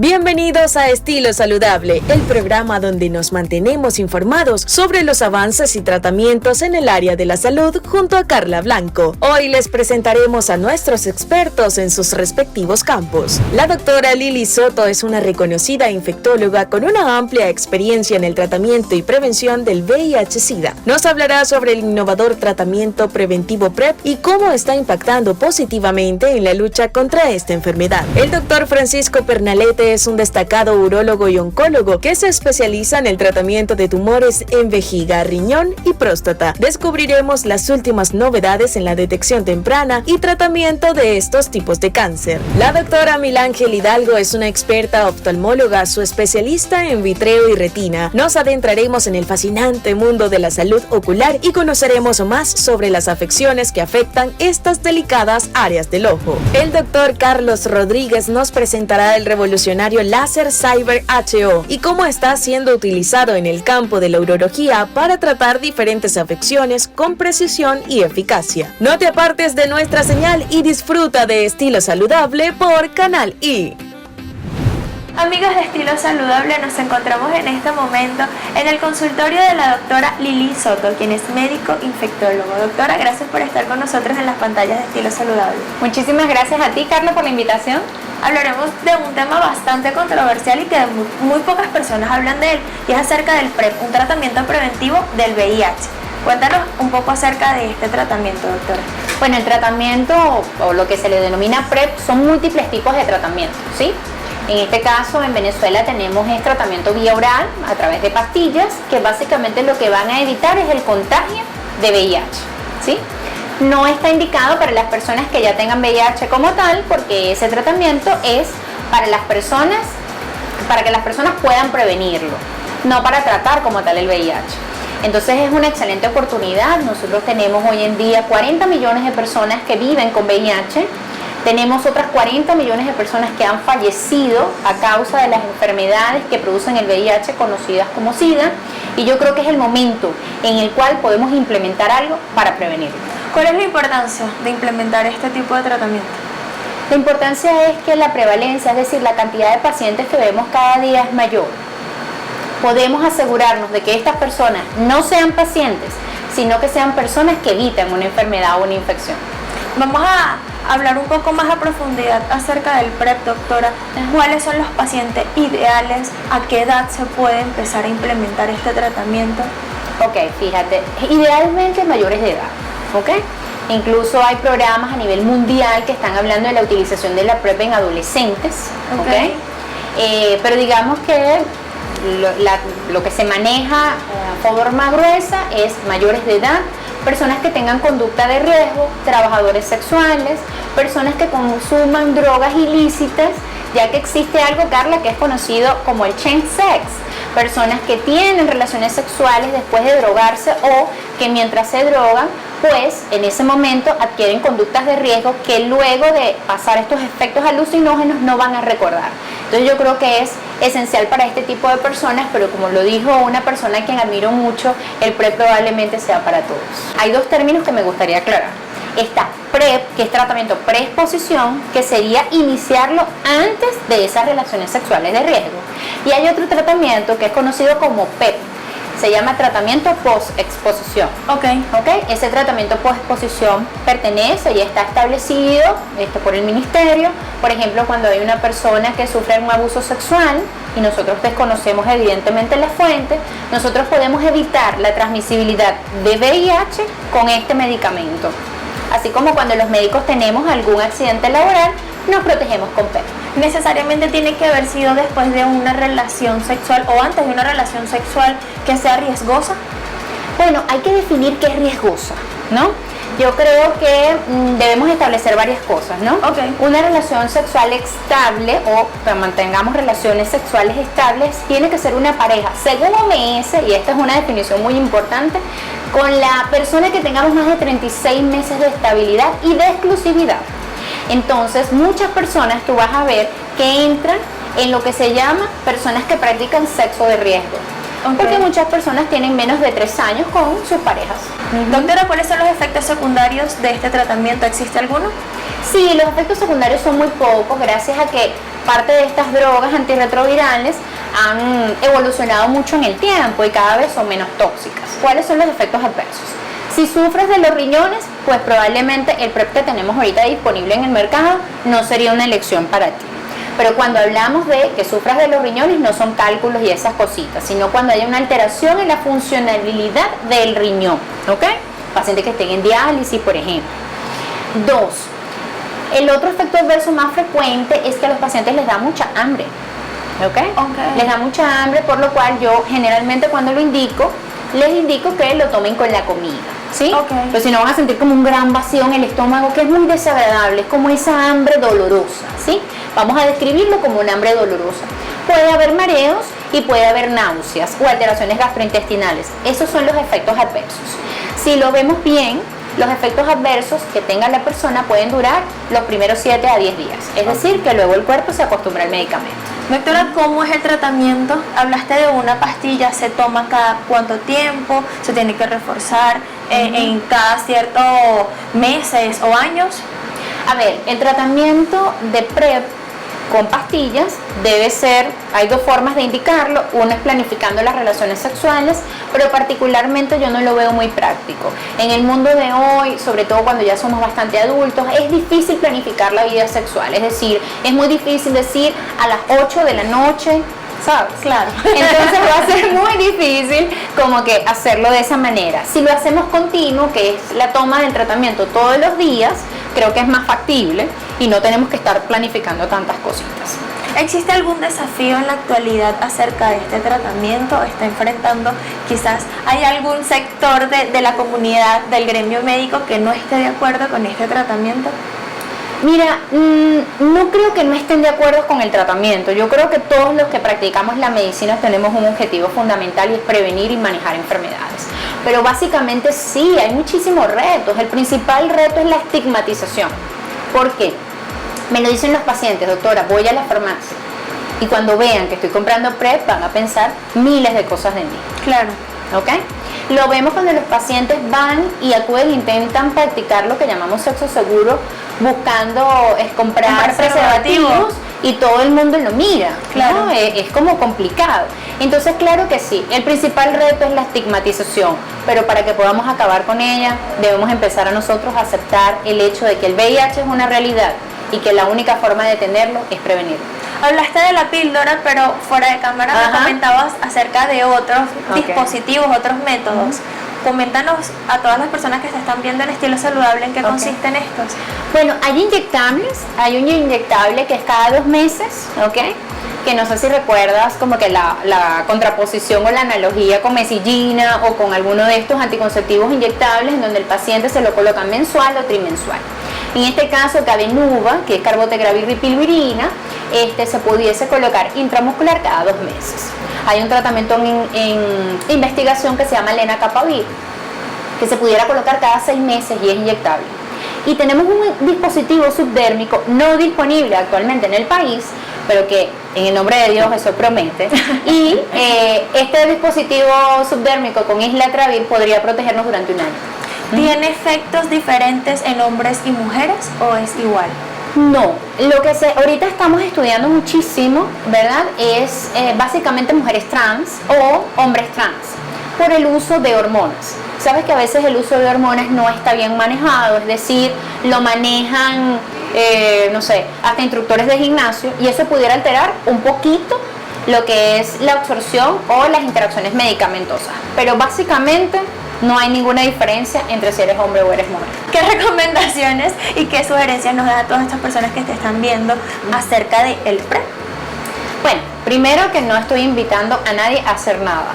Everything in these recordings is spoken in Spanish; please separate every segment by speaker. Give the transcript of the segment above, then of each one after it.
Speaker 1: Bienvenidos a Estilo Saludable, el programa donde nos mantenemos informados sobre los avances y tratamientos en el área de la salud junto a Carla Blanco. Hoy les presentaremos a nuestros expertos en sus respectivos campos. La doctora Lili Soto es una reconocida infectóloga con una amplia experiencia en el tratamiento y prevención del VIH-Sida. Nos hablará sobre el innovador tratamiento preventivo PrEP y cómo está impactando positivamente en la lucha contra esta enfermedad. El doctor Francisco Pernalete es un destacado urólogo y oncólogo que se especializa en el tratamiento de tumores en vejiga, riñón y próstata. Descubriremos las últimas novedades en la detección temprana y tratamiento de estos tipos de cáncer. La doctora Milángel Hidalgo es una experta oftalmóloga, su especialista en vitreo y retina. Nos adentraremos en el fascinante mundo de la salud ocular y conoceremos más sobre las afecciones que afectan estas delicadas áreas del ojo. El doctor Carlos Rodríguez nos presentará el revolucionario láser Cyber HO y cómo está siendo utilizado en el campo de la urología para tratar diferentes afecciones con precisión y eficacia. No te apartes de nuestra señal y disfruta de Estilo Saludable por Canal I.
Speaker 2: Amigos de Estilo Saludable, nos encontramos en este momento en el consultorio de la doctora Lili Soto, quien es médico infectólogo. Doctora, gracias por estar con nosotros en las pantallas de Estilo Saludable.
Speaker 3: Muchísimas gracias a ti, Carla, por la invitación.
Speaker 2: Hablaremos de un tema bastante controversial y que muy pocas personas hablan de él, y es acerca del PrEP, un tratamiento preventivo del VIH. Cuéntanos un poco acerca de este tratamiento, doctora.
Speaker 3: Bueno, el tratamiento, o lo que se le denomina PrEP, son múltiples tipos de tratamiento, ¿sí? En este caso, en Venezuela tenemos el tratamiento vía oral a través de pastillas, que básicamente lo que van a evitar es el contagio de VIH, ¿sí? No está indicado para las personas que ya tengan VIH como tal, porque ese tratamiento es para las personas, para que las personas puedan prevenirlo, no para tratar como tal el VIH. Entonces es una excelente oportunidad. Nosotros tenemos hoy en día 40 millones de personas que viven con VIH. Tenemos otras 40 millones de personas que han fallecido a causa de las enfermedades que producen el VIH, conocidas como SIDA, y yo creo que es el momento en el cual podemos implementar algo para prevenirlo.
Speaker 2: ¿Cuál es la importancia de implementar este tipo de tratamiento?
Speaker 3: La importancia es que la prevalencia, es decir, la cantidad de pacientes que vemos cada día es mayor. Podemos asegurarnos de que estas personas no sean pacientes, sino que sean personas que evitan una enfermedad o una infección.
Speaker 2: Vamos a hablar un poco más a profundidad acerca del PrEP, doctora. ¿Cuáles son los pacientes ideales? ¿A qué edad se puede empezar a implementar este tratamiento?
Speaker 3: Ok, fíjate, idealmente mayores de edad, ¿ok? Incluso hay programas a nivel mundial que están hablando de la utilización de la PrEP en adolescentes, ¿ok? Pero digamos que lo que se maneja a forma gruesa es mayores de edad, personas que tengan conducta de riesgo, trabajadores sexuales, personas que consuman drogas ilícitas, ya que existe algo, Carla, que es conocido como el change sex, personas que tienen relaciones sexuales después de drogarse o que mientras se drogan, pues en ese momento adquieren conductas de riesgo que luego de pasar estos efectos alucinógenos no van a recordar. Entonces yo creo que es esencial para este tipo de personas, pero como lo dijo una persona a quien admiro mucho, el PrEP probablemente sea para todos. Hay dos términos que me gustaría aclarar. Está PrEP, que es tratamiento preexposición, que sería iniciarlo antes de esas relaciones sexuales de riesgo. Y hay otro tratamiento que es conocido como PEP, se llama tratamiento post-exposición. Ese tratamiento post-exposición pertenece y está establecido por el ministerio. Por ejemplo, cuando hay una persona que sufre un abuso sexual y nosotros desconocemos evidentemente la fuente, nosotros podemos evitar la transmisibilidad de VIH con este medicamento. Así como cuando los médicos tenemos algún accidente laboral, nos protegemos con PEP.
Speaker 2: ¿Necesariamente tiene que haber sido después de una relación sexual o antes de una relación sexual que sea riesgosa?
Speaker 3: Bueno, hay que definir qué es riesgosa, ¿no? Yo creo que debemos establecer varias cosas, ¿no? Una relación sexual estable o que mantengamos relaciones sexuales estables tiene que ser una pareja, según OMS, y esta es una definición muy importante, con la persona que tengamos más de 36 meses de estabilidad y de exclusividad. Entonces, muchas personas tú vas a ver que entran en lo que se llama personas que practican sexo de riesgo. Porque muchas personas tienen menos de 3 años con sus parejas.
Speaker 2: Doctora, ¿cuáles son los efectos secundarios de este tratamiento? ¿Existe alguno?
Speaker 3: Sí, los efectos secundarios son muy pocos gracias a que parte de estas drogas antirretrovirales han evolucionado mucho en el tiempo y cada vez son menos tóxicas. ¿Cuáles son los efectos adversos? Si sufres de los riñones, pues probablemente el PrEP que tenemos ahorita disponible en el mercado no sería una elección para ti. Pero cuando hablamos de que sufras de los riñones, no son cálculos y esas cositas, sino cuando haya una alteración en la funcionalidad del riñón, ¿ok? Pacientes que estén en diálisis, por ejemplo. 2. El otro efecto adverso más frecuente es que a los pacientes les da mucha hambre, ¿ok? Les da mucha hambre, por lo cual yo generalmente cuando lo indico, les indico que lo tomen con la comida, ¿sí? Pero si no, van a sentir como un gran vacío en el estómago que es muy desagradable, es como esa hambre dolorosa, ¿sí? Vamos a describirlo como una hambre dolorosa. Puede haber mareos y puede haber náuseas o alteraciones gastrointestinales. Esos son los efectos adversos. Si lo vemos bien, los efectos adversos que tenga la persona pueden durar los primeros 7 a 10 días. Es decir, que luego el cuerpo se acostumbra al medicamento.
Speaker 2: Doctora, ¿cómo es el tratamiento? Hablaste de una pastilla, ¿se toma cada cuánto tiempo? ¿Se tiene que reforzar en cada ciertos meses o años?
Speaker 3: A ver, el tratamiento de PrEP con pastillas debe ser, hay dos formas de indicarlo, una es planificando las relaciones sexuales, pero particularmente yo no lo veo muy práctico. En el mundo de hoy, sobre todo cuando ya somos bastante adultos, es difícil planificar la vida sexual, es decir, es muy difícil decir a las 8 de la noche, ¿sabes?
Speaker 2: Claro.
Speaker 3: Entonces va a ser muy difícil como que hacerlo de esa manera. Si lo hacemos continuo, que es la toma del tratamiento todos los días, creo que es más factible y no tenemos que estar planificando tantas cositas.
Speaker 2: ¿Existe algún desafío en la actualidad acerca de este tratamiento? ¿Está enfrentando quizás, hay algún sector de la comunidad, del gremio médico que no esté de acuerdo con este tratamiento?
Speaker 3: Mira, no creo que no estén de acuerdo con el tratamiento. Yo creo que todos los que practicamos la medicina tenemos un objetivo fundamental y es prevenir y manejar enfermedades. Pero básicamente sí, hay muchísimos retos. El principal reto es la estigmatización. ¿Por qué? Me lo dicen los pacientes, doctora, voy a la farmacia y cuando vean que estoy comprando PrEP van a pensar miles de cosas de mí.
Speaker 2: Claro.
Speaker 3: ¿Ok? Lo vemos cuando los pacientes van y acuden e intentan practicar lo que llamamos sexo seguro, buscando comprar preservativos y todo el mundo lo mira.
Speaker 2: Claro.
Speaker 3: ¿No? Es como complicado. Entonces, claro que sí, el principal reto es la estigmatización, pero para que podamos acabar con ella, debemos empezar a nosotros a aceptar el hecho de que el VIH es una realidad y que la única forma de detenerlo es prevenirlo.
Speaker 2: Hablaste de la píldora, pero fuera de cámara me comentabas acerca de otros dispositivos, otros métodos. Coméntanos a todas las personas que se están viendo en Estilo Saludable en qué consisten estos.
Speaker 3: Bueno, hay inyectables, hay un inyectable que es cada 2 meses, ¿ok? Que no sé si recuerdas como que la contraposición o la analogía con mesillina o con alguno de estos anticonceptivos inyectables en donde el paciente se lo coloca mensual o trimensual. En este caso, Cabenuva, que es carbotegravirripilvirina, se pudiese colocar intramuscular cada 2 meses. Hay un tratamiento en investigación que se llama lenacapavir, que se pudiera colocar cada 6 meses y es inyectable. Y tenemos un dispositivo subdérmico no disponible actualmente en el país, pero que en el nombre de Dios eso promete. Y este dispositivo subdérmico con islatravir podría protegernos durante un año.
Speaker 2: ¿Tiene efectos diferentes en hombres y mujeres o es igual?
Speaker 3: No, ahorita estamos estudiando muchísimo, ¿verdad? Es básicamente mujeres trans o hombres trans por el uso de hormonas. Sabes que a veces el uso de hormonas no está bien manejado, es decir, lo manejan, no sé, hasta instructores de gimnasio y eso pudiera alterar un poquito lo que es la absorción o las interacciones medicamentosas. Pero básicamente no hay ninguna diferencia entre si eres hombre o eres mujer.
Speaker 2: ¿Qué recomendaciones y qué sugerencias nos da a todas estas personas que te están viendo acerca del PrEP?
Speaker 3: Bueno, primero que no estoy invitando a nadie a hacer nada.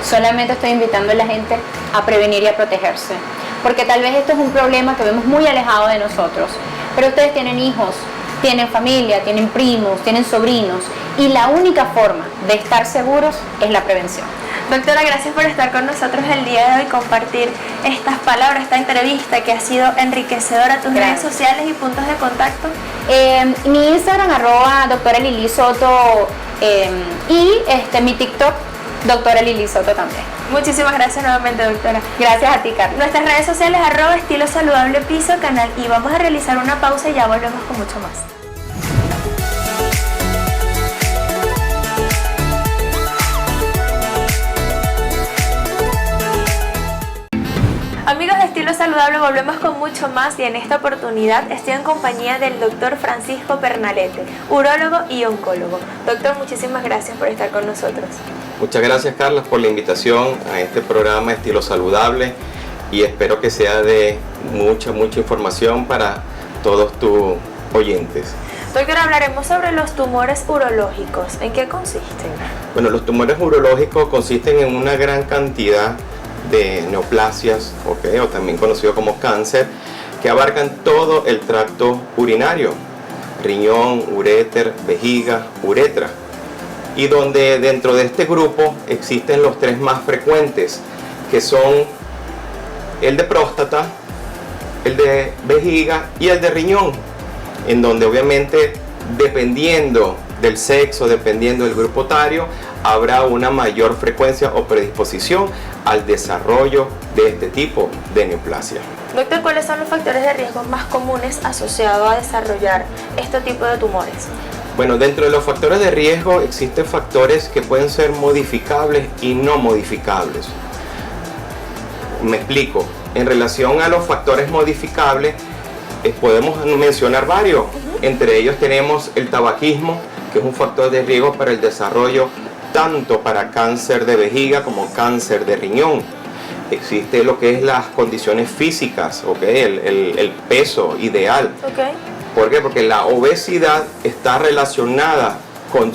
Speaker 3: Solamente estoy invitando a la gente a prevenir y a protegerse. Porque tal vez esto es un problema que vemos muy alejado de nosotros. Pero ustedes tienen hijos, tienen familia, tienen primos, tienen sobrinos. Y la única forma de estar seguros es la prevención.
Speaker 2: Doctora, gracias por estar con nosotros el día de hoy, compartir estas palabras, esta entrevista que ha sido enriquecedora. Tus redes sociales y puntos de contacto.
Speaker 3: Mi Instagram, @doctora Lili Soto, y mi TikTok, doctora Lili Soto también.
Speaker 2: Muchísimas gracias nuevamente, doctora.
Speaker 3: Gracias a ti, Carla.
Speaker 2: Nuestras redes sociales, @estilo saludable piso canal, y vamos a realizar una pausa y ya volvemos con mucho más. Amigos de Estilo Saludable, volvemos con mucho más y en esta oportunidad estoy en compañía del doctor Francisco Pernalete, urólogo y oncólogo. Doctor, muchísimas gracias por estar con nosotros.
Speaker 4: Muchas gracias, Carla, por la invitación a este programa Estilo Saludable y espero que sea de mucha información para todos tus oyentes.
Speaker 2: Doctor, hablaremos sobre los tumores urológicos. ¿En qué consisten?
Speaker 4: Bueno, los tumores urológicos consisten en una gran cantidad de neoplasias, o también conocido como cáncer, que abarcan todo el tracto urinario, riñón, uréter, vejiga, uretra, y donde dentro de este grupo existen los tres más frecuentes, que son el de próstata, el de vejiga y el de riñón, en donde obviamente dependiendo del sexo, dependiendo del grupo etario, habrá una mayor frecuencia o predisposición al desarrollo de este tipo de neoplasia.
Speaker 2: Doctor, ¿cuáles son los factores de riesgo más comunes asociados a desarrollar este tipo de tumores?
Speaker 4: Bueno, dentro de los factores de riesgo existen factores que pueden ser modificables y no modificables. Me explico. En relación a los factores modificables, podemos mencionar varios. Entre ellos tenemos el tabaquismo, que es un factor de riesgo para el desarrollo tanto para cáncer de vejiga como cáncer de riñón. Existe lo que es las condiciones físicas, el peso ideal. ¿Por qué? Porque la obesidad está relacionada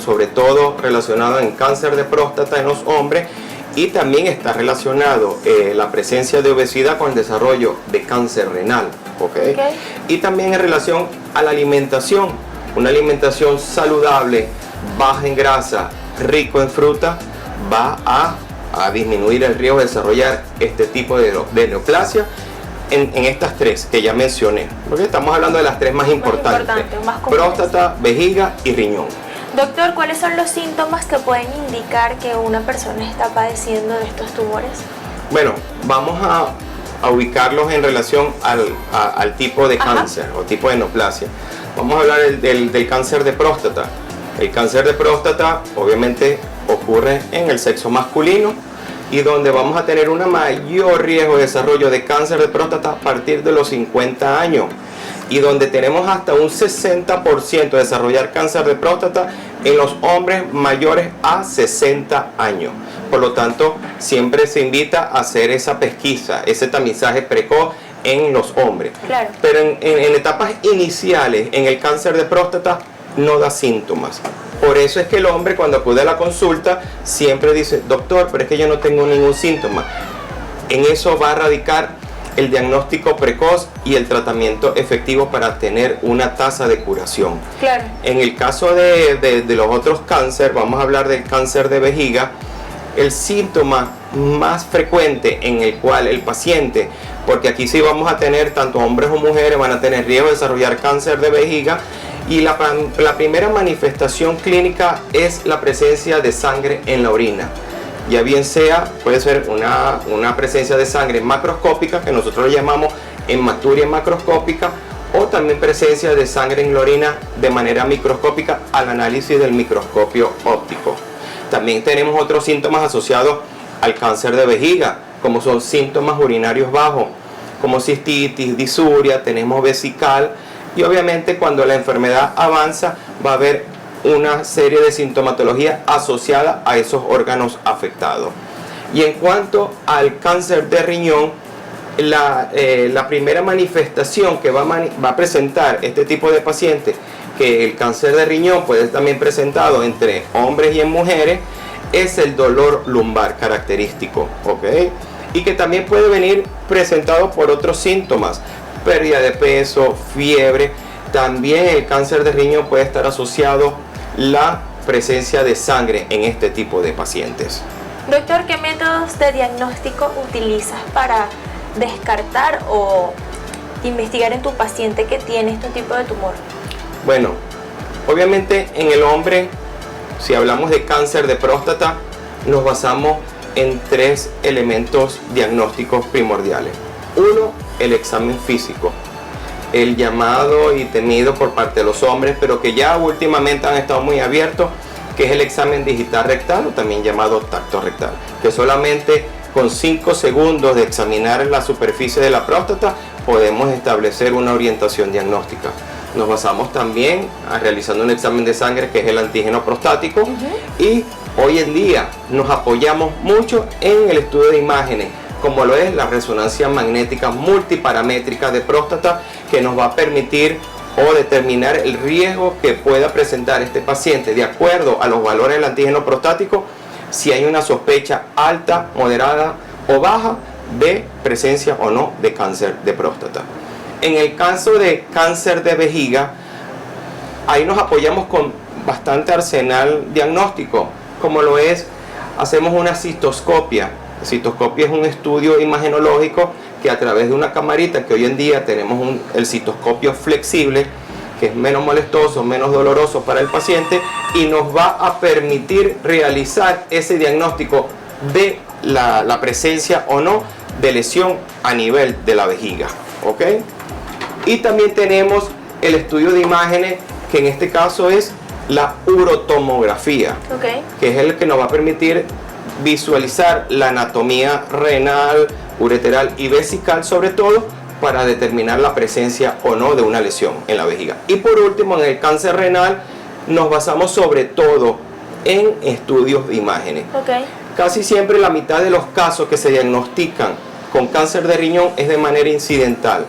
Speaker 4: sobre todo relacionada en cáncer de próstata en los hombres, y también está relacionado la presencia de obesidad con el desarrollo de cáncer renal. Y también en relación a la alimentación, una alimentación saludable, baja en grasa, rico en fruta, va a disminuir el riesgo de desarrollar este tipo de neoplasia en estas tres que ya mencioné, porque estamos hablando de las tres más importantes,
Speaker 2: más comunes.
Speaker 4: Próstata, vejiga y riñón.
Speaker 2: Doctor, ¿cuáles son los síntomas que pueden indicar que una persona está padeciendo de estos tumores?
Speaker 4: Bueno, vamos a ubicarlos en relación al tipo de cáncer o tipo de neoplasia. Vamos a hablar del cáncer de próstata. El cáncer de próstata obviamente ocurre en el sexo masculino y donde vamos a tener un mayor riesgo de desarrollo de cáncer de próstata a partir de los 50 años y donde tenemos hasta un 60% de desarrollar cáncer de próstata en los hombres mayores a 60 años. Por lo tanto, siempre se invita a hacer esa pesquisa, ese tamizaje precoz en los hombres.
Speaker 2: Claro.
Speaker 4: Pero en etapas iniciales, en el cáncer de próstata, no da síntomas. Por eso es que el hombre cuando acude a la consulta siempre dice, doctor, pero es que yo no tengo ningún síntoma. En eso va a radicar el diagnóstico precoz y el tratamiento efectivo para tener una tasa de curación.
Speaker 2: Claro.
Speaker 4: En el caso de los otros cánceres, vamos a hablar del cáncer de vejiga, el síntoma más frecuente en el cual el paciente, porque aquí sí vamos a tener tanto hombres o mujeres, van a tener riesgo de desarrollar cáncer de vejiga, y la primera manifestación clínica es la presencia de sangre en la orina. Ya bien sea, puede ser una presencia de sangre macroscópica, que nosotros le llamamos hematuria macroscópica, o también presencia de sangre en la orina de manera microscópica al análisis del microscopio óptico. También tenemos otros síntomas asociados al cáncer de vejiga, como son síntomas urinarios bajos, como cistitis, disuria, tenemos vesical, y obviamente cuando la enfermedad avanza va a haber una serie de sintomatología asociada a esos órganos afectados. Y en cuanto al cáncer de riñón, la primera manifestación que va a presentar este tipo de pacientes, que el cáncer de riñón puede ser también presentado entre hombres y en mujeres, es el dolor lumbar característico, y que también puede venir presentado por otros síntomas, pérdida de peso, fiebre. También el cáncer de riñón puede estar asociado la presencia de sangre en este tipo de pacientes.
Speaker 2: Doctor, ¿qué métodos de diagnóstico utilizas para descartar o investigar en tu paciente que tiene este tipo de tumor?
Speaker 4: Bueno, obviamente en el hombre, si hablamos de cáncer de próstata, nos basamos en tres elementos diagnósticos primordiales. Uno, el examen físico, el llamado y temido por parte de los hombres, pero que ya últimamente han estado muy abiertos, que es el examen digital rectal o también llamado tacto rectal, que solamente con 5 segundos de examinar la superficie de la próstata, podemos establecer una orientación diagnóstica. Nos basamos también realizando un examen de sangre que es el antígeno prostático y hoy en día nos apoyamos mucho en el estudio de imágenes, como lo es la resonancia magnética multiparamétrica de próstata, que nos va a permitir o determinar el riesgo que pueda presentar este paciente de acuerdo a los valores del antígeno prostático, si hay una sospecha alta, moderada o baja de presencia o no de cáncer de próstata. En el caso de cáncer de vejiga, ahí nos apoyamos con bastante arsenal diagnóstico, como lo es, hacemos una cistoscopia. La cistoscopia es un estudio imagenológico que a través de una camarita, que hoy en día tenemos el cistoscopio flexible, que es menos molestoso, menos doloroso para el paciente y nos va a permitir realizar ese diagnóstico de la presencia o no de lesión a nivel de la vejiga, ¿ok? Y también tenemos el estudio de imágenes, que en este caso es la urotomografía, que es el que nos va a permitir visualizar la anatomía renal, ureteral y vesical, sobre todo para determinar la presencia o no de una lesión en la vejiga. Y por último, en el cáncer renal nos basamos sobre todo en estudios de imágenes. Casi siempre la mitad de los casos que se diagnostican con cáncer de riñón es de manera incidental.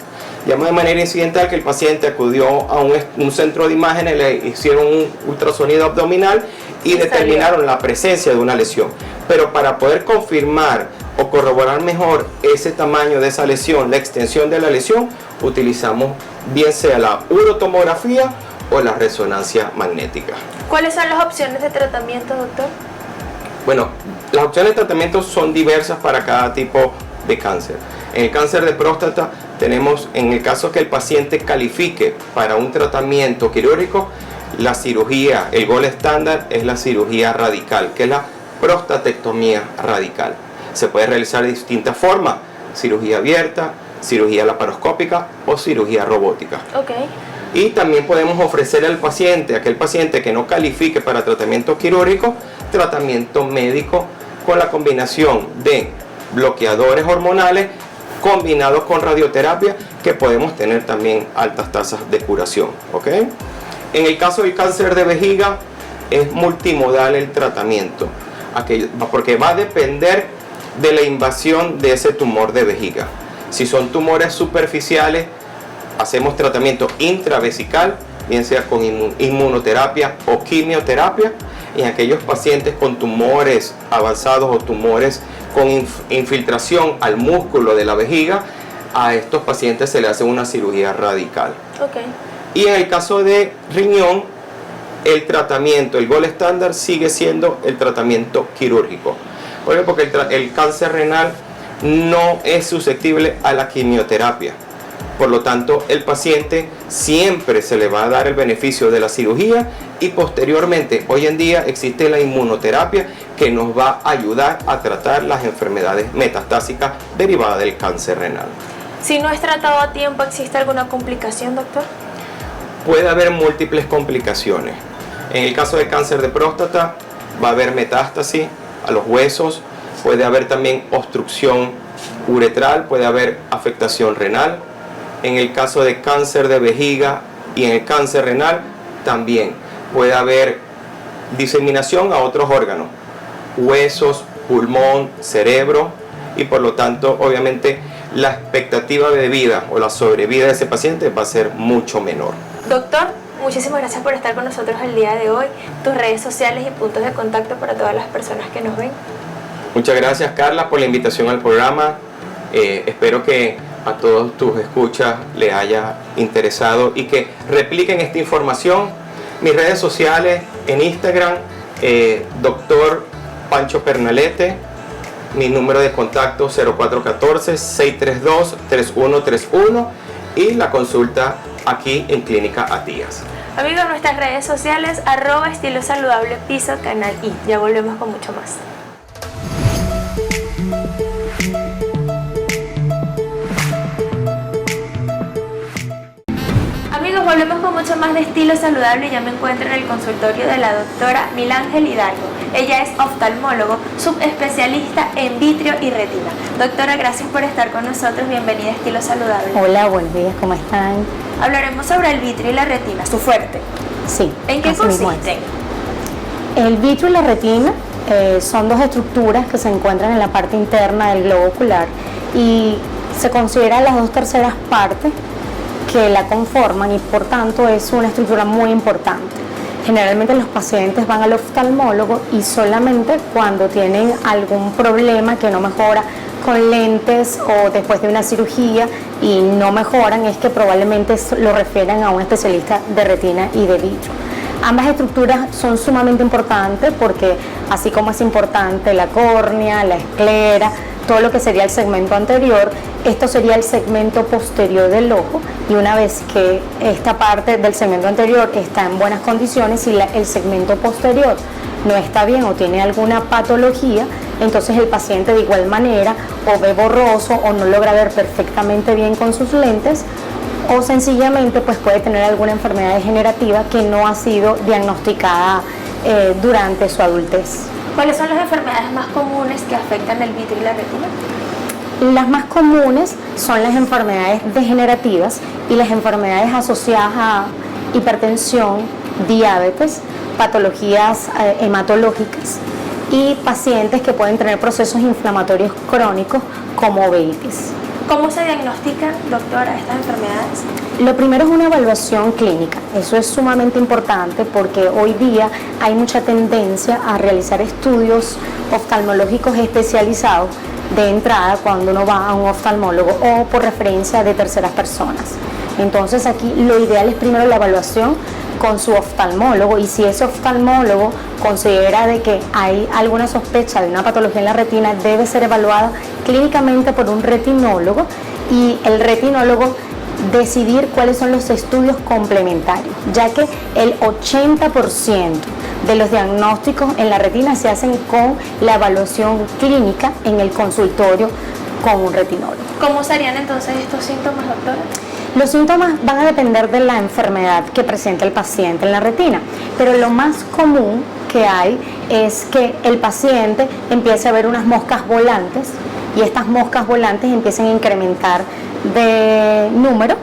Speaker 4: Llama de manera incidental que el paciente acudió a un centro de imágenes, le hicieron un ultrasonido abdominal y determinaron la presencia de una lesión. Pero para poder confirmar o corroborar mejor ese tamaño de esa lesión, la extensión de la lesión, utilizamos bien sea la urotomografía o la resonancia magnética.
Speaker 2: ¿Cuáles son las opciones de tratamiento, doctor?
Speaker 4: Bueno, las opciones de tratamiento son diversas para cada tipo de cáncer. En el cáncer de próstata tenemos, en el caso que el paciente califique para un tratamiento quirúrgico, la cirugía, el gold estándar es la cirugía radical, que es la prostatectomía radical. Se puede realizar de distintas formas: cirugía abierta, cirugía laparoscópica o cirugía robótica. Y también podemos ofrecer al paciente, aquel paciente que no califique para tratamiento quirúrgico, tratamiento médico con la combinación de bloqueadores hormonales combinados con radioterapia, que podemos tener también altas tasas de curación. En el caso del cáncer de vejiga es multimodal el tratamiento, porque va a depender de la invasión de ese tumor de vejiga. Si son tumores superficiales, hacemos tratamiento intravesical, bien sea con inmunoterapia o quimioterapia. Y en aquellos pacientes con tumores avanzados o tumores con infiltración al músculo de la vejiga, a estos pacientes se le hace una cirugía radical. Y en el caso de riñón, el tratamiento, el gold estándar sigue siendo el tratamiento quirúrgico. ¿Por qué? Porque el cáncer renal no es susceptible a la quimioterapia. Por lo tanto, el paciente siempre se le va a dar el beneficio de la cirugía y posteriormente, hoy en día existe la inmunoterapia, que nos va a ayudar a tratar las enfermedades metastásicas derivadas del cáncer renal.
Speaker 2: Si no es tratado a tiempo, ¿existe alguna complicación, doctor?
Speaker 4: Puede haber múltiples complicaciones. En el caso de cáncer de próstata va a haber metástasis a los huesos, puede haber también obstrucción uretral, puede haber afectación renal. En el caso de cáncer de vejiga y en el cáncer renal también puede haber diseminación a otros órganos, huesos, pulmón, cerebro, y por lo tanto obviamente la expectativa de vida o la sobrevida de ese paciente va a ser mucho menor.
Speaker 2: Doctor, muchísimas gracias por estar con nosotros el día de hoy. Tus redes sociales y puntos de contacto para todas las personas que nos ven.
Speaker 4: Muchas gracias, Carla, por la invitación al programa. Espero que a todos tus escuchas les haya interesado y que repliquen esta información. Mis redes sociales en Instagram, Dr. Pancho Pernalete, mi número de contacto 0414-632-3131 y la consulta aquí en Clínica Atías.
Speaker 2: Amigos, nuestras redes sociales, @estilosaludable_piso, canal I. Ya volvemos con mucho más. volvemos con mucho más de estilo saludable y ya me encuentro en el consultorio de la doctora Milángel Hidalgo. Ella es oftalmólogo, subespecialista en vitrio y retina. Doctora, gracias por estar con nosotros. Bienvenida a Estilo Saludable.
Speaker 5: Hola, buenos días, ¿cómo están?
Speaker 2: Hablaremos sobre el vitrio y la retina, su fuerte.
Speaker 5: Sí.
Speaker 2: ¿En qué consiste?
Speaker 5: El vitrio y la retina son dos estructuras que se encuentran en la parte interna del globo ocular y se consideran las 2/3 partes que la conforman y por tanto es una estructura muy importante. Generalmente los pacientes van al oftalmólogo y solamente cuando tienen algún problema que no mejora con lentes o después de una cirugía y no mejoran es que probablemente lo refieran a un especialista de retina y de vitrio. Ambas estructuras son sumamente importantes porque así como es importante la córnea, la esclera, todo lo que sería el segmento anterior, esto sería el segmento posterior del ojo y una vez que esta parte del segmento anterior está en buenas condiciones y el segmento posterior no está bien o tiene alguna patología, entonces el paciente de igual manera o ve borroso o no logra ver perfectamente bien con sus lentes o sencillamente pues puede tener alguna enfermedad degenerativa que no ha sido diagnosticada durante su adultez.
Speaker 2: ¿Cuáles son las enfermedades más comunes que afectan el vitrio y la retina?
Speaker 5: Las más comunes son las enfermedades degenerativas y las enfermedades asociadas a hipertensión, diabetes, patologías hematológicas y pacientes que pueden tener procesos inflamatorios crónicos como uveitis.
Speaker 2: ¿Cómo se diagnostican, doctora, estas enfermedades?
Speaker 5: Lo primero es una evaluación clínica. Eso es sumamente importante porque hoy día hay mucha tendencia a realizar estudios oftalmológicos especializados de entrada cuando uno va a un oftalmólogo o por referencia de terceras personas. Entonces aquí lo ideal es primero la evaluación con su oftalmólogo y si ese oftalmólogo considera de que hay alguna sospecha de una patología en la retina, debe ser evaluada clínicamente por un retinólogo y el retinólogo decidir cuáles son los estudios complementarios, ya que el 80% de los diagnósticos en la retina se hacen con la evaluación clínica en el consultorio con un retinólogo.
Speaker 2: ¿Cómo serían entonces estos síntomas, doctora?
Speaker 5: Los síntomas van a depender de la enfermedad que presenta el paciente en la retina, pero lo más común que hay es que el paciente empiece a ver unas moscas volantes y estas moscas volantes empiecen a incrementar de número.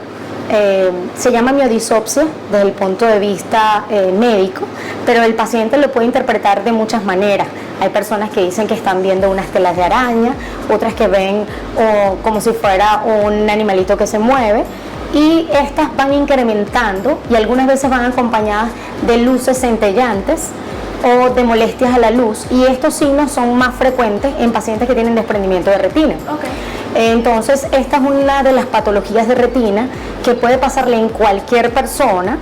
Speaker 5: Se llama miodisopsia desde el punto de vista médico, pero el paciente lo puede interpretar de muchas maneras. Hay personas que dicen que están viendo unas telas de araña, otras que ven como si fuera un animalito que se mueve y estas van incrementando y algunas veces van acompañadas de luces centellantes o de molestias a la luz y estos signos son más frecuentes en pacientes que tienen desprendimiento de retina. Entonces esta es una de las patologías de retina que puede pasarle en cualquier persona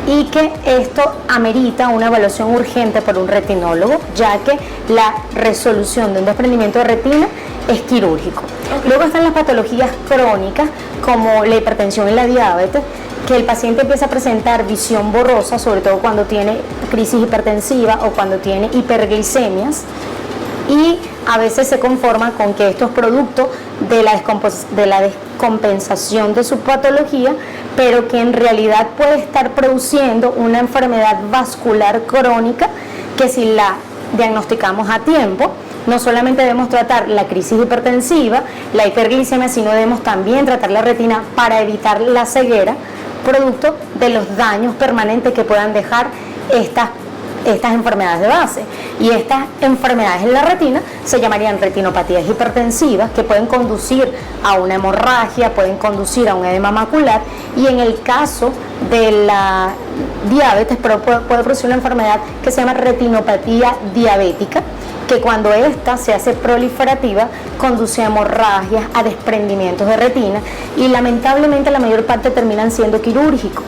Speaker 5: y que esto amerita una evaluación urgente por un retinólogo, ya que la resolución de un desprendimiento de retina es quirúrgico. Luego están las patologías crónicas como la hipertensión y la diabetes, que el paciente empieza a presentar visión borrosa, sobre todo cuando tiene crisis hipertensiva o cuando tiene hiperglicemias, y a veces se conforma con que esto es producto de la descompensación de su patología, pero que en realidad puede estar produciendo una enfermedad vascular crónica que si la diagnosticamos a tiempo, no solamente debemos tratar la crisis hipertensiva, la hiperglicemia, sino debemos también tratar la retina para evitar la ceguera, producto de los daños permanentes que puedan dejar estas enfermedades de base. Y estas enfermedades en la retina se llamarían retinopatías hipertensivas, que pueden conducir a una hemorragia, pueden conducir a un edema macular, y en el caso de la diabetes puede producir una enfermedad que se llama retinopatía diabética, que cuando esta se hace proliferativa conduce a hemorragias, a desprendimientos de retina y lamentablemente la mayor parte terminan siendo quirúrgicos.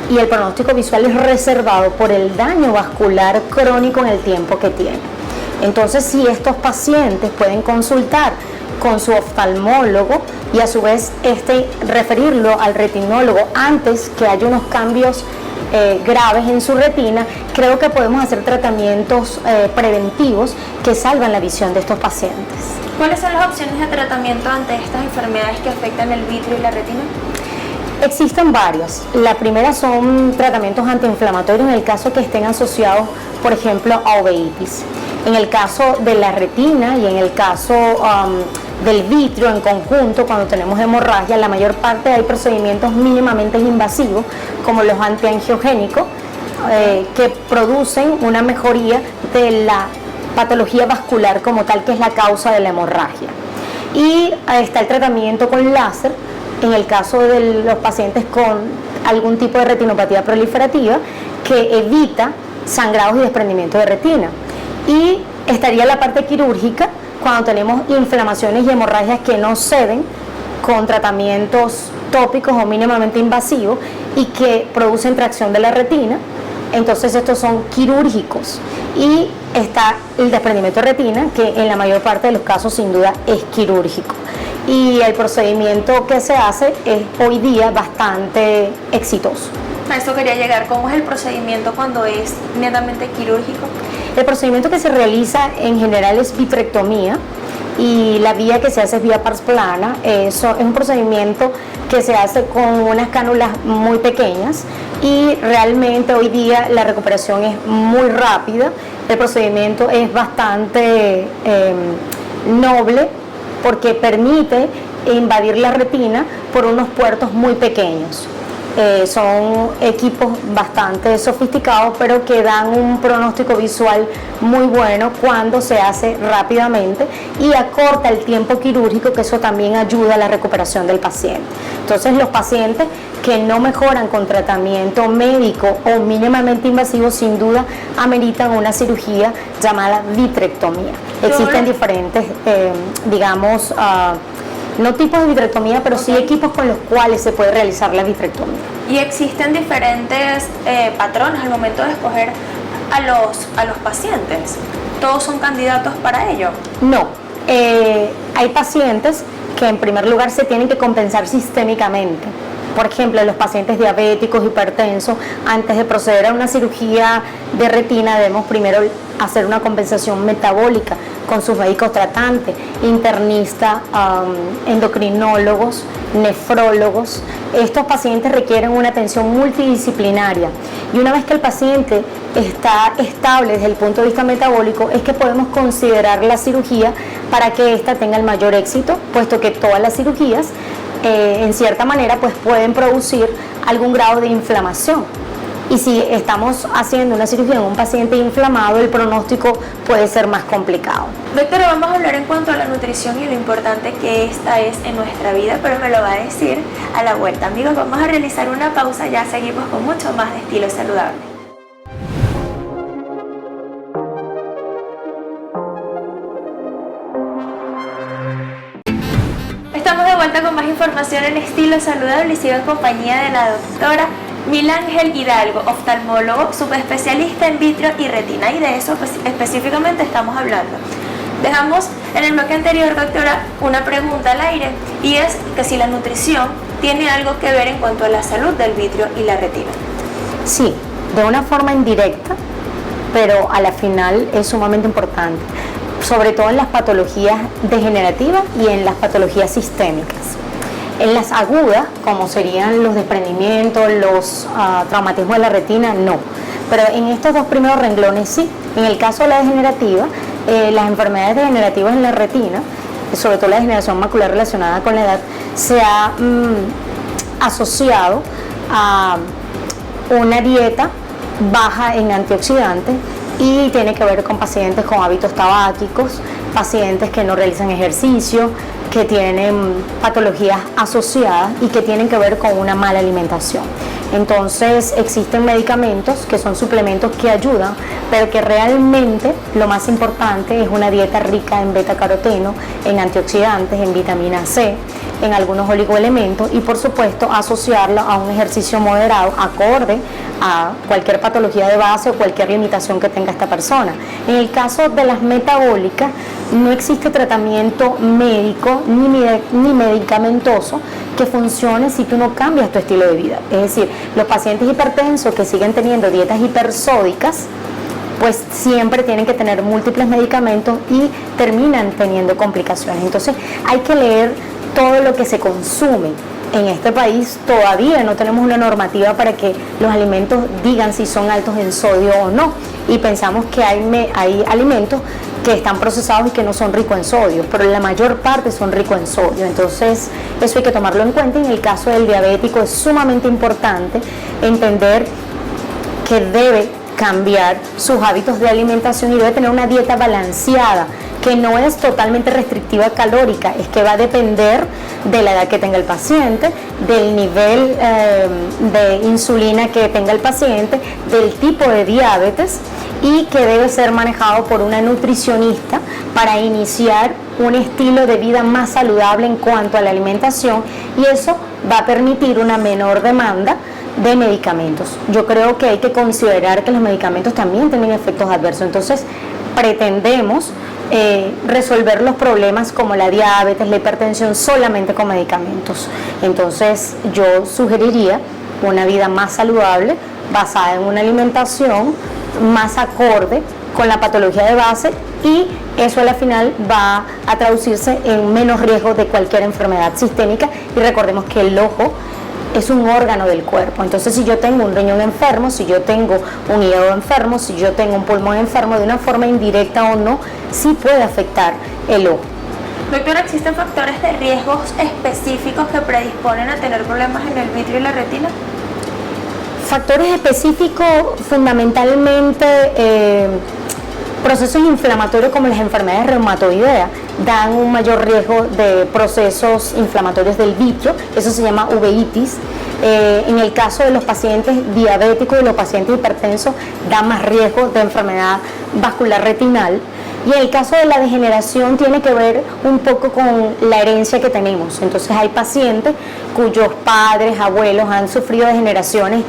Speaker 5: Y el pronóstico visual es reservado por el daño vascular crónico en el tiempo que tiene. Entonces, si estos pacientes pueden consultar con su oftalmólogo y a su vez referirlo al retinólogo antes que haya unos cambios graves en su retina, creo que podemos hacer tratamientos preventivos que salvan la visión de estos pacientes.
Speaker 2: ¿Cuáles son las opciones de tratamiento ante estas enfermedades que afectan el vitrio y la retina?
Speaker 5: Existen varios. La primera son tratamientos antiinflamatorios en el caso que estén asociados, por ejemplo, a uveitis. En el caso de la retina y en el caso del vitrio en conjunto, cuando tenemos hemorragia, la mayor parte hay procedimientos mínimamente invasivos, como los antiangiogénicos, que producen una mejoría de la patología vascular como tal, que es la causa de la hemorragia. Y está el tratamiento con láser, en el caso de los pacientes con algún tipo de retinopatía proliferativa, que evita sangrados y desprendimiento de retina. Y estaría la parte quirúrgica, cuando tenemos inflamaciones y hemorragias que no ceden, con tratamientos tópicos o mínimamente invasivos y que producen tracción de la retina. Entonces estos son quirúrgicos. Y está el desprendimiento de retina, que en la mayor parte de los casos sin duda es quirúrgico. Y el procedimiento que se hace es hoy día bastante exitoso.
Speaker 2: A eso quería llegar. ¿Cómo es el procedimiento cuando es netamente quirúrgico?
Speaker 5: El procedimiento que se realiza en general es vitrectomía, y la vía que se hace es vía pars plana. Eso es un procedimiento que se hace con unas cánulas muy pequeñas, y realmente hoy día la recuperación es muy rápida. El procedimiento es bastante noble, porque permite invadir la retina por unos puertos muy pequeños. Son equipos bastante sofisticados, pero que dan un pronóstico visual muy bueno cuando se hace rápidamente, y acorta el tiempo quirúrgico, que eso también ayuda a la recuperación del paciente. Entonces, los pacientes que no mejoran con tratamiento médico o mínimamente invasivo, sin duda ameritan una cirugía llamada vitrectomía. Existen diferentes, no tipos de vitrectomía, pero sí equipos con los cuales se puede realizar la vitrectomía.
Speaker 2: Y existen diferentes patrones al momento de escoger a los pacientes. ¿Todos son candidatos para ello?
Speaker 5: No, hay pacientes que en primer lugar se tienen que compensar sistémicamente. Por ejemplo, los pacientes diabéticos, hipertensos, antes de proceder a una cirugía de retina, debemos primero hacer una compensación metabólica con sus médicos tratantes, internistas, endocrinólogos, nefrólogos. Estos pacientes requieren una atención multidisciplinaria, y una vez que el paciente está estable desde el punto de vista metabólico, es que podemos considerar la cirugía para que ésta tenga el mayor éxito, puesto que todas las cirugías en cierta manera pues pueden producir algún grado de inflamación, y si estamos haciendo una cirugía en un paciente inflamado, el pronóstico puede ser más complicado.
Speaker 2: Doctora, vamos a hablar en cuanto a la nutrición y lo importante que esta es en nuestra vida, pero me lo va a decir a la vuelta. Amigos, vamos a realizar una pausa, ya seguimos con mucho más de Estilo Saludable. Estamos de vuelta con más información en Estilo Saludable, y sigo en compañía de la doctora Milángel Hidalgo, oftalmólogo, subespecialista en vitrio y retina, y de eso pues, específicamente estamos hablando. Dejamos en el bloque anterior, doctora, una pregunta al aire, y es que si la nutrición tiene algo que ver en cuanto a la salud del vitrio y la retina.
Speaker 5: Sí, de una forma indirecta, pero a la final es sumamente importante, sobre todo en las patologías degenerativas y en las patologías sistémicas. En las agudas, como serían los desprendimientos, los traumatismos de la retina, no. Pero en estos dos primeros renglones sí. En el caso de la degenerativa, las enfermedades degenerativas en la retina, sobre todo la degeneración macular relacionada con la edad, se ha asociado a una dieta baja en antioxidantes, y tiene que ver con pacientes con hábitos tabáquicos, pacientes que no realizan ejercicio, que tienen patologías asociadas y que tienen que ver con una mala alimentación. Entonces existen medicamentos que son suplementos que ayudan, pero que realmente lo más importante es una dieta rica en betacaroteno, en antioxidantes, en vitamina C, en algunos oligoelementos, y por supuesto asociarlo a un ejercicio moderado acorde a cualquier patología de base o cualquier limitación que tenga esta persona. En el caso de las metabólicas, no existe tratamiento médico ni medicamentoso que funcione si tú no cambias tu estilo de vida. Es decir, los pacientes hipertensos que siguen teniendo dietas hipersódicas, pues siempre tienen que tener múltiples medicamentos y terminan teniendo complicaciones. Entonces hay que leer todo lo que se consume. En este país todavía no tenemos una normativa para que los alimentos digan si son altos en sodio o no, y pensamos que hay alimentos que están procesados y que no son ricos en sodio, pero la mayor parte son ricos en sodio. Entonces eso hay que tomarlo en cuenta. En el caso del diabético es sumamente importante entender que debe cambiar sus hábitos de alimentación y debe tener una dieta balanceada, que no es totalmente restrictiva calórica, es que va a depender de la edad que tenga el paciente, del nivel de insulina que tenga el paciente, del tipo de diabetes, y que debe ser manejado por una nutricionista para iniciar un estilo de vida más saludable en cuanto a la alimentación, y eso va a permitir una menor demanda de medicamentos. Yo creo que hay que considerar que los medicamentos también tienen efectos adversos, entonces pretendemos resolver los problemas como la diabetes, la hipertensión solamente con medicamentos. Entonces yo sugeriría una vida más saludable basada en una alimentación más acorde con la patología de base, y eso a la final va a traducirse en menos riesgo de cualquier enfermedad sistémica. Y recordemos que el ojo es un órgano del cuerpo, entonces si yo tengo un riñón enfermo, si yo tengo un hígado enfermo, si yo tengo un pulmón enfermo, de una forma indirecta o no, sí puede afectar el ojo.
Speaker 2: Doctora, ¿existen factores de riesgos específicos que predisponen a tener problemas en el vitrio y la retina?
Speaker 5: Factores específicos, fundamentalmente procesos inflamatorios como las enfermedades reumatoideas dan un mayor riesgo de procesos inflamatorios del vitrio, eso se llama uveitis. En el caso de los pacientes diabéticos y los pacientes hipertensos da más riesgo de enfermedad vascular retinal. Y en el caso de la degeneración tiene que ver un poco con la herencia que tenemos. Entonces hay pacientes cuyos padres, abuelos han sufrido degeneraciones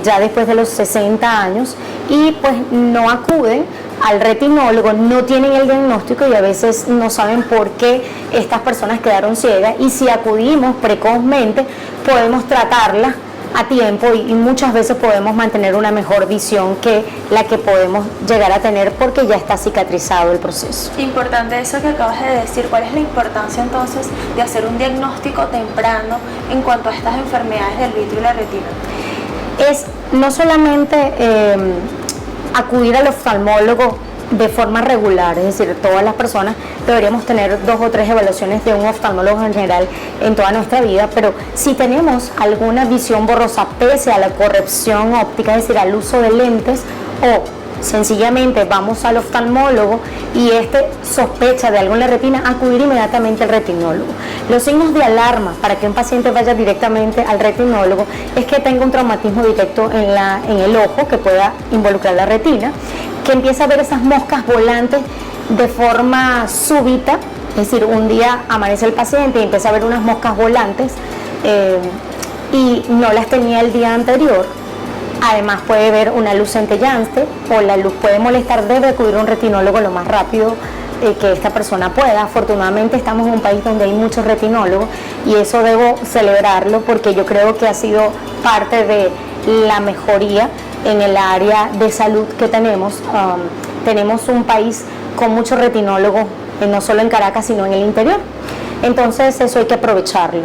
Speaker 5: ya después de los 60 años y pues no acuden al retinólogo, no tienen el diagnóstico y a veces no saben por qué estas personas quedaron ciegas, y si acudimos precozmente podemos tratarlas a tiempo y muchas veces podemos mantener una mejor visión que la que podemos llegar a tener porque ya está cicatrizado el proceso.
Speaker 2: Importante eso que acabas de decir. ¿Cuál es la importancia entonces de hacer un diagnóstico temprano en cuanto a estas enfermedades del vitrio y la retina?
Speaker 5: Es no solamente acudir al oftalmólogo de forma regular, es decir, todas las personas deberíamos tener 2 o 3 evaluaciones de un oftalmólogo en general en toda nuestra vida, pero si tenemos alguna visión borrosa pese a la corrección óptica, es decir, al uso de lentes, o sencillamente vamos al oftalmólogo y sospecha de algo en la retina, acudir inmediatamente al retinólogo. Los signos de alarma para que un paciente vaya directamente al retinólogo es que tenga un traumatismo directo en el ojo que pueda involucrar la retina, que empiece a ver esas moscas volantes de forma súbita, es decir, un día amanece el paciente y empieza a ver unas moscas volantes y no las tenía el día anterior. Además puede ver una luz centellante o la luz puede molestar, debe acudir a un retinólogo lo más rápido que esta persona pueda. Afortunadamente estamos en un país donde hay muchos retinólogos y eso debo celebrarlo porque yo creo que ha sido parte de la mejoría en el área de salud que tenemos. Tenemos un país con muchos retinólogos, no solo en Caracas sino en el interior, entonces eso hay que aprovecharlo.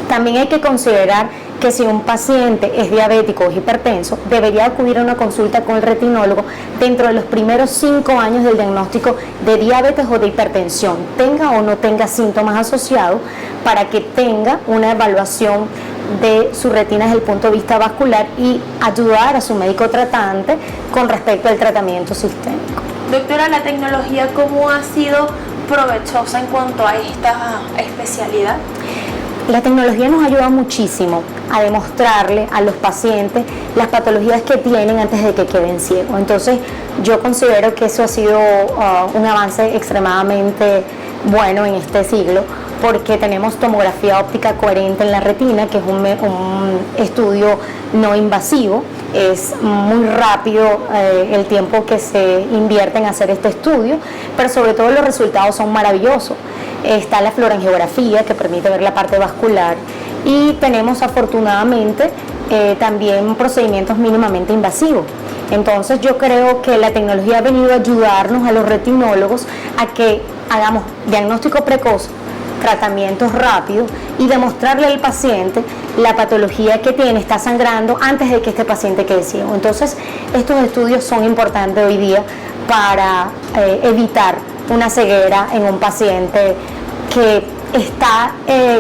Speaker 5: También hay que considerar que si un paciente es diabético o hipertenso, debería acudir a una consulta con el retinólogo dentro de los primeros 5 años del diagnóstico de diabetes o de hipertensión, tenga o no tenga síntomas asociados, para que tenga una evaluación de su retina desde el punto de vista vascular y ayudar a su médico tratante con respecto al tratamiento sistémico.
Speaker 2: Doctora, ¿la tecnología cómo ha sido provechosa en cuanto a esta especialidad?
Speaker 5: La tecnología nos ayuda muchísimo a demostrarle a los pacientes las patologías que tienen antes de que queden ciegos. Entonces, yo considero que eso ha sido un avance extremadamente bueno en este siglo, porque tenemos tomografía óptica coherente en la retina, que es un estudio no invasivo. Es muy rápido el tiempo que se invierte en hacer este estudio, pero sobre todo los resultados son maravillosos. Está la fluorangiografía, que permite ver la parte vascular, y tenemos afortunadamente también procedimientos mínimamente invasivos. Entonces yo creo que la tecnología ha venido a ayudarnos a los retinólogos a que hagamos diagnóstico precoz, tratamientos rápidos y demostrarle al paciente la patología que tiene, está sangrando antes de que este paciente quede ciego. Entonces, estos estudios son importantes hoy día para evitar una ceguera en un paciente que está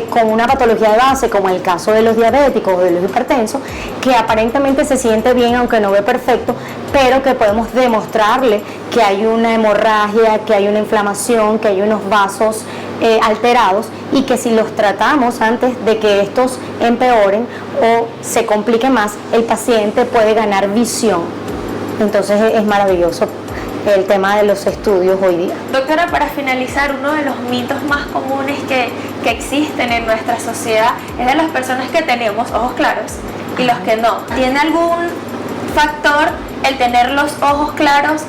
Speaker 5: con una patología de base, como el caso de los diabéticos o de los hipertensos, que aparentemente se siente bien aunque no ve perfecto, pero que podemos demostrarle que hay una hemorragia, que hay una inflamación, que hay unos vasos alterados, y que si los tratamos antes de que estos empeoren o se complique más, el paciente puede ganar visión. Entonces es maravilloso el tema de los estudios hoy día.
Speaker 2: Doctora, para finalizar, uno de los mitos más comunes que existen en nuestra sociedad es de las personas que tenemos ojos claros y los que no. ¿Tiene algún factor el tener los ojos claros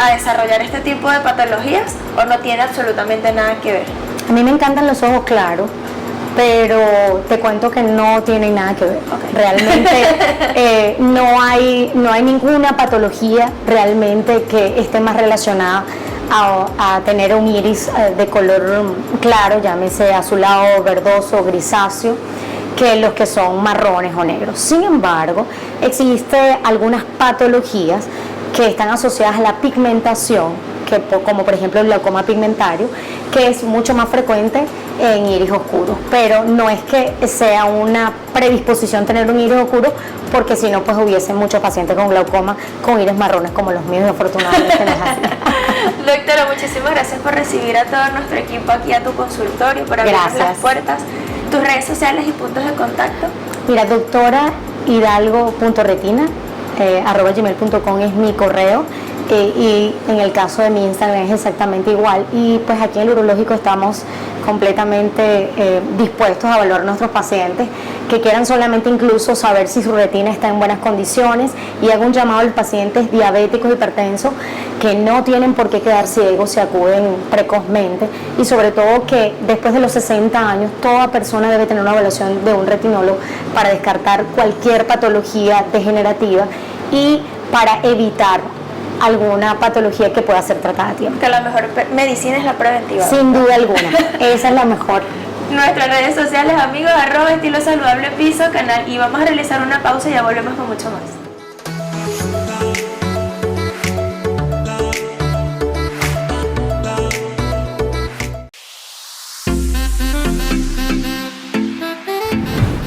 Speaker 2: a desarrollar este tipo de patologías o no tiene absolutamente nada que ver?
Speaker 5: A mí me encantan los ojos claros, pero te cuento que no tienen nada que ver.
Speaker 2: Okay.
Speaker 5: Realmente no hay ninguna patología realmente que esté más relacionada a tener un iris de color claro, llámese azulado, verdoso, grisáceo, que los que son marrones o negros. Sin embargo, existen algunas patologías que están asociadas a la pigmentación, como por ejemplo el glaucoma pigmentario, que es mucho más frecuente en iris oscuros, pero no es que sea una predisposición tener un iris oscuro, porque si no pues hubiese muchos pacientes con glaucoma con iris marrones como los míos, y afortunadamente no es así.
Speaker 2: Doctora, muchísimas gracias por recibir a todo nuestro equipo aquí a tu consultorio, por abrirnos las puertas. Tus redes sociales y puntos de contacto.
Speaker 5: Mira, doctora Hidalgo.retina @gmail.com es mi correo, y en el caso de mi Instagram es exactamente igual. Y pues aquí en el urológico estamos completamente dispuestos a evaluar a nuestros pacientes que quieran solamente incluso saber si su retina está en buenas condiciones, y hago un llamado a los pacientes diabéticos, hipertensos, que no tienen por qué quedar ciegos si acuden precozmente, y sobre todo que después de los 60 años toda persona debe tener una evaluación de un retinólogo para descartar cualquier patología degenerativa y para evitar alguna patología que pueda ser tratada a tiempo.
Speaker 2: Que la mejor medicina es la preventiva.
Speaker 5: Sin duda alguna, esa es la mejor.
Speaker 2: Nuestras redes sociales, amigos, @estilosaludable_piso, canal, y vamos a realizar una pausa y ya volvemos con mucho más.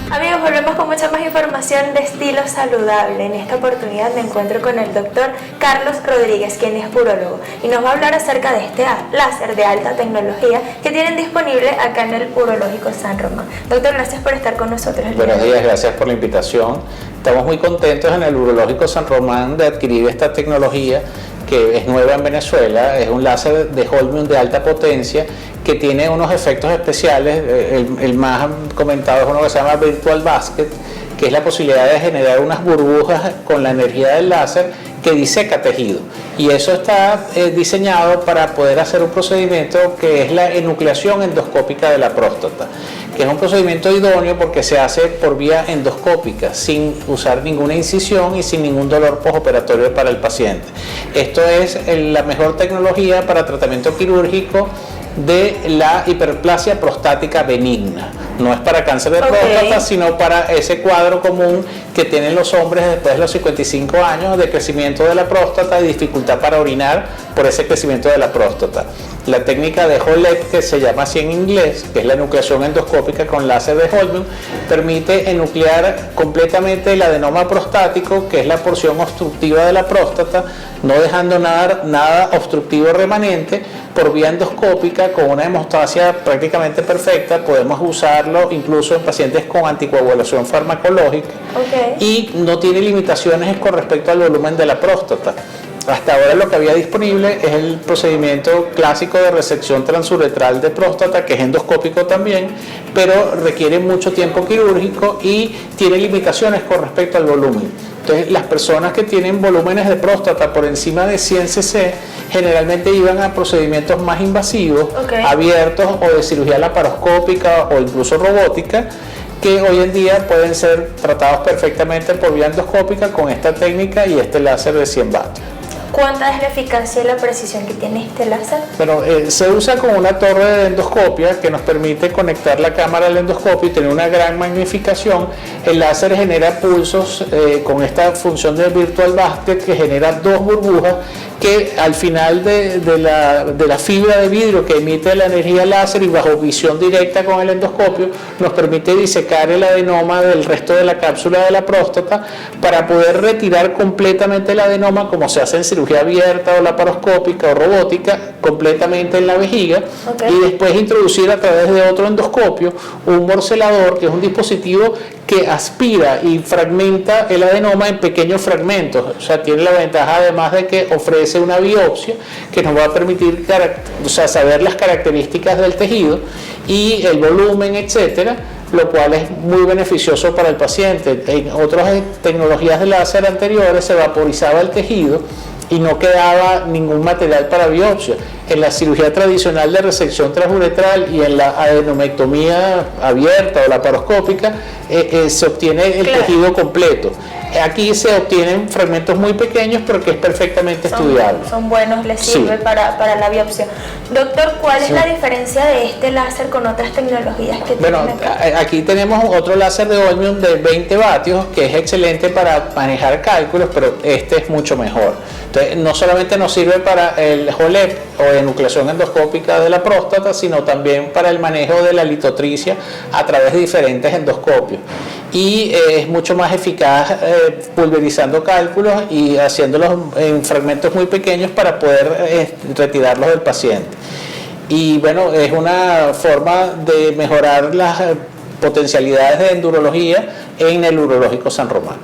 Speaker 2: Amigos, volvemos con mucha más información de Estilo Saludable. En esta oportunidad me encuentro con el doctor Carlos Rodríguez, quien es urólogo, y nos va a hablar acerca de este láser de alta tecnología que tienen disponible acá en el Urológico San Román. Doctor, gracias por estar con nosotros.
Speaker 6: Buenos días, gracias por la invitación. Estamos muy contentos en el Urológico San Román de adquirir esta tecnología que es nueva en Venezuela. Es un láser de Holmium de alta potencia que tiene unos efectos especiales. El más comentado es uno que se llama Virtual Basket, que es la posibilidad de generar unas burbujas con la energía del láser que diseca tejido, y eso está diseñado para poder hacer un procedimiento que es la enucleación endoscópica de la próstata, que es un procedimiento idóneo porque se hace por vía endoscópica sin usar ninguna incisión y sin ningún dolor postoperatorio para el paciente. Esto es la mejor tecnología para tratamiento quirúrgico de la hiperplasia prostática benigna. No es para cáncer de próstata, sino para ese cuadro común que tienen los hombres después de los 55 años de crecimiento de la próstata y dificultad para orinar por ese crecimiento de la próstata. La técnica de HoLEP, que se llama así en inglés, que es la enucleación endoscópica con láser de Holmium, permite enuclear completamente el adenoma prostático, que es la porción obstructiva de la próstata, no dejando nada obstructivo remanente, por vía endoscópica con una hemostasia prácticamente perfecta. Podemos usarlo incluso en pacientes con anticoagulación farmacológica, y no tiene limitaciones con respecto al volumen de la próstata. Hasta ahora lo que había disponible es el procedimiento clásico de resección transuretral de próstata, que es endoscópico también, pero requiere mucho tiempo quirúrgico y tiene limitaciones con respecto al volumen. Entonces, las personas que tienen volúmenes de próstata por encima de 100 cc generalmente iban a procedimientos más invasivos, abiertos, o de cirugía laparoscópica o incluso robótica, que hoy en día pueden ser tratados perfectamente por vía endoscópica con esta técnica y este láser de 100 vatios.
Speaker 2: ¿Cuánta es la eficacia y la precisión que tiene este láser?
Speaker 6: Bueno, se usa como una torre de endoscopia que nos permite conectar la cámara al endoscopio y tener una gran magnificación. El láser genera pulsos con esta función de virtual basket que genera dos burbujas que al final de la fibra de vidrio que emite la energía láser y bajo visión directa con el endoscopio nos permite disecar el adenoma del resto de la cápsula de la próstata para poder retirar completamente el adenoma, como se hace en cirugía abierta o laparoscópica o robótica, completamente en la vejiga.
Speaker 2: Okay.
Speaker 6: Y después introducir a través de otro endoscopio un morcelador, que es un dispositivo que aspira y fragmenta el adenoma en pequeños fragmentos. O sea, tiene la ventaja además de que ofrece una biopsia que nos va a permitir saber las características del tejido y el volumen, etcétera, lo cual es muy beneficioso para el paciente. En otras tecnologías de láser anteriores se vaporizaba el tejido y no quedaba ningún material para biopsia. En la cirugía tradicional de resección transuretral y en la adenomectomía abierta o laparoscópica se obtiene el tejido completo. Aquí se obtienen fragmentos muy pequeños, pero que es perfectamente estudiable.
Speaker 2: Son buenos, les sirve para la biopsia. Doctor, ¿cuál es la diferencia de este láser con otras tecnologías que tienen acá?
Speaker 6: Aquí tenemos otro láser de Holmium de 20 vatios que es excelente para manejar cálculos, pero este es mucho mejor. Entonces, no solamente nos sirve para el HOLEP o enucleación endoscópica de la próstata, sino también para el manejo de la litotricia a través de diferentes endoscopios. Y es mucho más eficaz pulverizando cálculos y haciéndolos en fragmentos muy pequeños para poder retirarlos del paciente. Y bueno, es una forma de mejorar las potencialidades de endurología en el urológico San Román.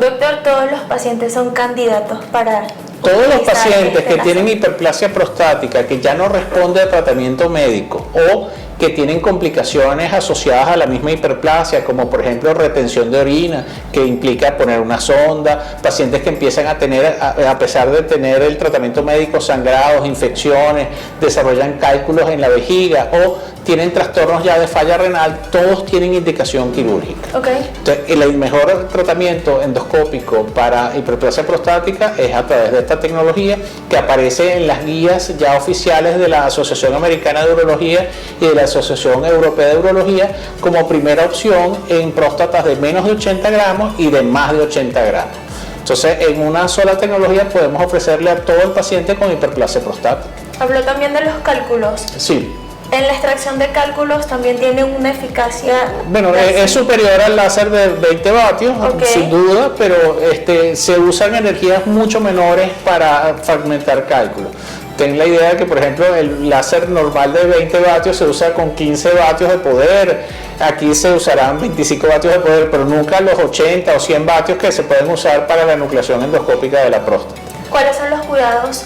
Speaker 2: Doctor, ¿todos los pacientes son candidatos para...?
Speaker 6: Todos los pacientes que tienen hiperplasia prostática, que ya no responde a tratamiento médico o que tienen complicaciones asociadas a la misma hiperplasia, como por ejemplo retención de orina, que implica poner una sonda, pacientes que empiezan a tener, a pesar de tener el tratamiento médico, sangrados, infecciones, desarrollan cálculos en la vejiga o tienen trastornos ya de falla renal, todos tienen indicación quirúrgica.
Speaker 2: Okay.
Speaker 6: Entonces, el mejor tratamiento endoscópico para hiperplasia prostática es a través de esta tecnología que aparece en las guías ya oficiales de la Asociación Americana de Urología y de la Asociación Europea de Urología como primera opción en próstatas de menos de 80 gramos y de más de 80 gramos. Entonces, en una sola tecnología podemos ofrecerle a todo el paciente con hiperplasia prostática.
Speaker 2: Habló también de los cálculos.
Speaker 6: Sí.
Speaker 2: En la extracción de cálculos también tiene una eficacia...
Speaker 6: Bueno, es superior al láser de 20 vatios, okay, sin duda, pero se usan energías mucho menores para fragmentar cálculos. Ten la idea de que, por ejemplo, el láser normal de 20 vatios se usa con 15 vatios de poder. Aquí se usarán 25 vatios de poder, pero nunca los 80 o 100 vatios que se pueden usar para la enucleación endoscópica de la próstata.
Speaker 2: ¿Cuáles son los cuidados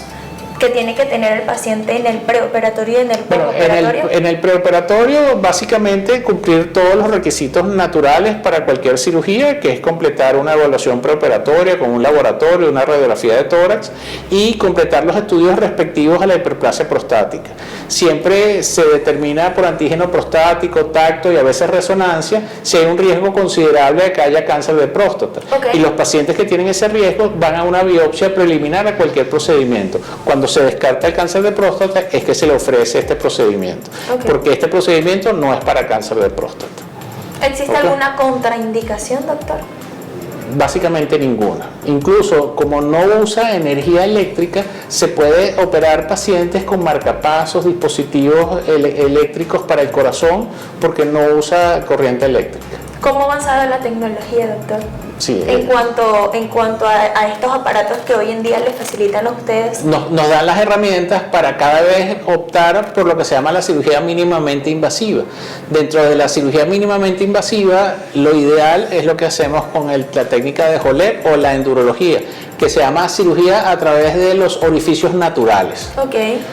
Speaker 2: que tiene que tener el paciente en el preoperatorio y en el postoperatorio?
Speaker 6: En el preoperatorio, básicamente cumplir todos los requisitos naturales para cualquier cirugía, que es completar una evaluación preoperatoria con un laboratorio, una radiografía de tórax y completar los estudios respectivos a la hiperplasia prostática. Siempre se determina por antígeno prostático, tacto y a veces resonancia si hay un riesgo considerable de que haya cáncer de próstata.
Speaker 2: Okay.
Speaker 6: Y los pacientes que tienen ese riesgo van a una biopsia preliminar a cualquier procedimiento. Cuando se descarta el cáncer de próstata es que se le ofrece este procedimiento, okay, porque este procedimiento no es para cáncer de próstata.
Speaker 2: ¿Existe alguna contraindicación, doctor?
Speaker 6: Básicamente ninguna. Incluso como no usa energía eléctrica, se puede operar pacientes con marcapasos, dispositivos eléctricos para el corazón, porque no usa corriente eléctrica.
Speaker 2: ¿Cómo ha avanzado la tecnología, doctor?
Speaker 6: Sí,
Speaker 2: en cuanto a estos aparatos que hoy en día les facilitan a ustedes.
Speaker 6: Nos dan las herramientas para cada vez optar por lo que se llama la cirugía mínimamente invasiva. Dentro de la cirugía mínimamente invasiva, lo ideal es lo que hacemos con la técnica de HOLEP o la endurología, que se llama cirugía a través de los orificios naturales.
Speaker 2: Okay.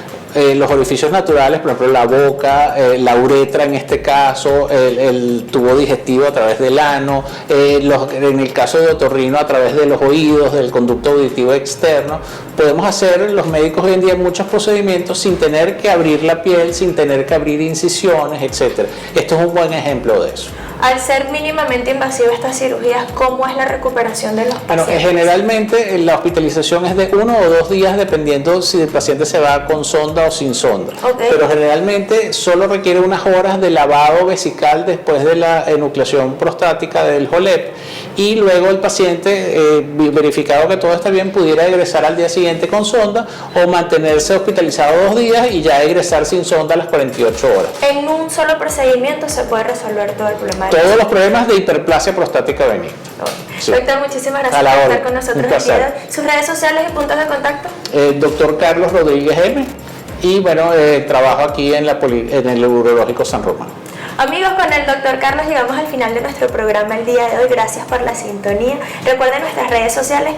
Speaker 6: Los orificios naturales, por ejemplo la boca, la uretra en este caso, el tubo digestivo a través del ano, en el caso de otorrino a través de los oídos, del conducto auditivo externo. Podemos hacer los médicos hoy en día muchos procedimientos sin tener que abrir la piel, sin tener que abrir incisiones, etc. Esto es un buen ejemplo de eso.
Speaker 2: al ser mínimamente invasiva estas cirugías, ¿cómo es la recuperación de los
Speaker 6: Bueno,
Speaker 2: pacientes?
Speaker 6: generalmente la hospitalización es de 1 o 2 días dependiendo si el paciente se va con sonda o sin sonda.
Speaker 2: Okay.
Speaker 6: Pero generalmente solo requiere unas horas de lavado vesical después de la enucleación prostática del JOLEP, y luego el paciente, verificado que todo está bien, pudiera egresar al día siguiente con sonda o mantenerse hospitalizado 2 días y ya egresar sin sonda a las 48 horas.
Speaker 2: En un solo procedimiento se puede resolver todo el problema.
Speaker 6: Todos los problemas de hiperplasia prostática benigna. Sí.
Speaker 2: Doctor, muchísimas
Speaker 6: A
Speaker 2: gracias
Speaker 6: la
Speaker 2: por
Speaker 6: orden.
Speaker 2: estar con nosotros
Speaker 6: Un
Speaker 2: el día
Speaker 6: placer.
Speaker 2: de hoy. Sus redes sociales y puntos de contacto.
Speaker 6: Doctor Carlos Rodríguez M. Y bueno, trabajo aquí en el Urológico San Román.
Speaker 2: Amigos, con el doctor Carlos llegamos al final de nuestro programa el día de hoy. Gracias por la sintonía. Recuerden nuestras redes sociales,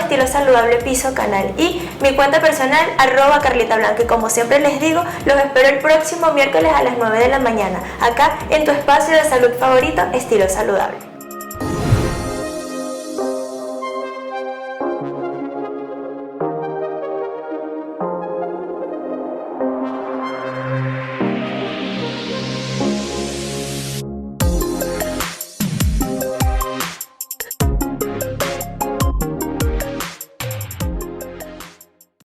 Speaker 2: @estilosaludable_canal y mi cuenta personal, @carlitablanco. Y como siempre les digo, los espero el próximo miércoles a las 9 de la mañana, acá en tu espacio de salud favorito, Estilo Saludable.